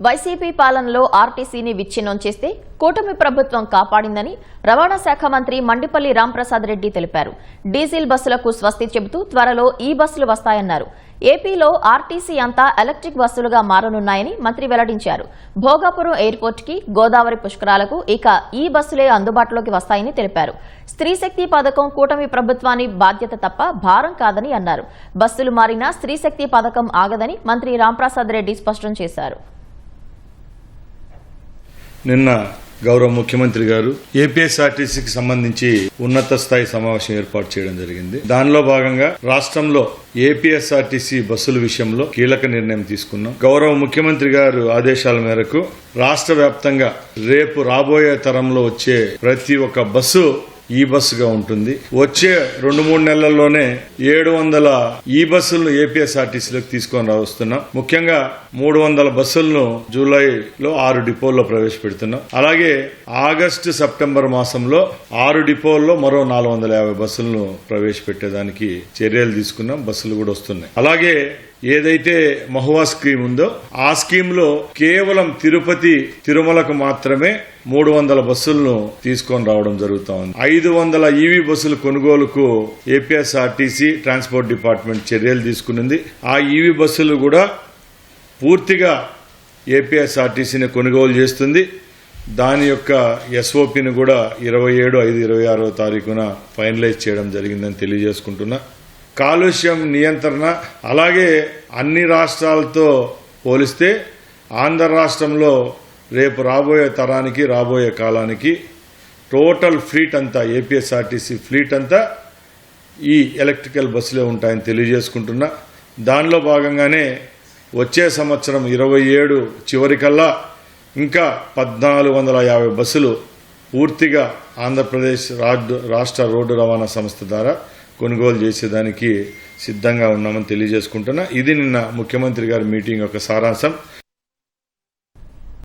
YCP పాలనలో ఆర్టీసీని విచ్ఛిన్నం చేస్తే కూటమి ప్రభుత్వం కాపాడిందని రవాణా శాఖ మంత్రి మండిపల్లి రాంప్రసాద్ రెడ్డి తెలిపారు. డీజిల్ బస్సులకు స్వస్తి చెబుతూ త్వరలో ఈ బస్సులు వస్తాయన్నారు. ఏపీలో ఆర్టీసీ అంతా ఎలక్ట్రిక్ బస్సులుగా మారనున్నాయని మంత్రి వెల్లడించారు. భోగాపురం ఎయిర్పోర్ట్ కి, గోదావరి పుష్కరాలకు ఇక ఈ బస్సులే అందుబాటులోకి వస్తాయని తెలిపారు. స్త్రీశక్తి పథకం కూటమి ప్రభుత్వాన్ని బాధ్యత తప్ప భారం కాదని అన్నారు. బస్సులు మారినా స్త్రీశక్తి పథకం ఆగదని మంత్రి రాంప్రసాద్ రెడ్డి స్పష్టం చేశారు. నిన్న గౌరవ ముఖ్యమంత్రి గారు ఏపీఎస్ఆర్టీసీకి సంబంధించి ఉన్నత స్థాయి సమావేశం ఏర్పాటు చేయడం జరిగింది. దానిలో భాగంగా రాష్ట్రంలో ఏపీఎస్ఆర్టీసీ బస్సుల విషయంలో కీలక నిర్ణయం తీసుకున్నాం. గౌరవ ముఖ్యమంత్రి గారు ఆదేశాల మేరకు రాష్ట్ర వ్యాప్తంగా రేపు రాబోయే తరంలో వచ్చే ప్రతి ఒక్క బస్సు ఈ బస్సుగా ఉంటుంది. వచ్చే 2-3 నెలల్లోనే 700 ఈ బస్సులను ఏపీఎస్ఆర్టీసీలోకి తీసుకొని వస్తున్నాం. ముఖ్యంగా 300 బస్సులను జూలైలో 6 డిపోల్లో ప్రవేశపెడుతున్నాం. అలాగే ఆగస్టు సెప్టెంబర్ మాసంలో 6 డిపోల్లో మరో 450 బస్సులను ప్రవేశపెట్టేదానికి చర్యలు తీసుకున్నాం. బస్సులు కూడా వస్తున్నాయి. అలాగే ఏదైతే మహువా స్కీమ్ ఉందో ఆ స్కీమ్ లో కేవలం తిరుపతి, తిరుమలకు మాత్రమే 300 బస్సులను తీసుకొని రావడం జరుగుతా ఉంది. 500 ఈవీ బస్సుల కొనుగోలుకు ఏపీఎస్ఆర్టీసీ ట్రాన్స్పోర్ట్ డిపార్ట్మెంట్ చర్యలు తీసుకున్నది. ఆ ఈవీ బస్సులు కూడా పూర్తిగా ఏపీఎస్ఆర్టీసీని కొనుగోలు చేస్తుంది. దాని యొక్క ఎస్ఓపిని కూడా 27/5/26 తారీఖున ఫైనలైజ్ చేయడం జరిగిందని తెలియజేసుకుంటున్నా. కాలుష్యం నియంత్రణ అలాగే అన్ని రాష్ట్రాలతో పోలిస్తే ఆంధ్ర రాష్ట్రంలో రేపు రాబోయే తరానికి, రాబోయే కాలానికి టోటల్ ఫ్లీట్ అంతా, ఏపీఎస్ఆర్టీసీ ఫ్లీట్ అంతా ఈ ఎలక్ట్రికల్ బస్సులే ఉంటాయని తెలియజేసుకుంటున్నా. దానిలో భాగంగానే వచ్చే సంవత్సరం 27 చివరికల్లా ఇంకా 1450 బస్సులు పూర్తిగా ఆంధ్రప్రదేశ్ రాష్ట్ర రోడ్డు రవాణా సంస్థ ద్వారా కొనుగోలు చేసేదానికి సిద్ధంగా ఉన్నామని తెలియజేసుకుంటున్నా. ఇది నిన్న ముఖ్యమంత్రి గారి మీటింగ్ యొక్క సారాంశం.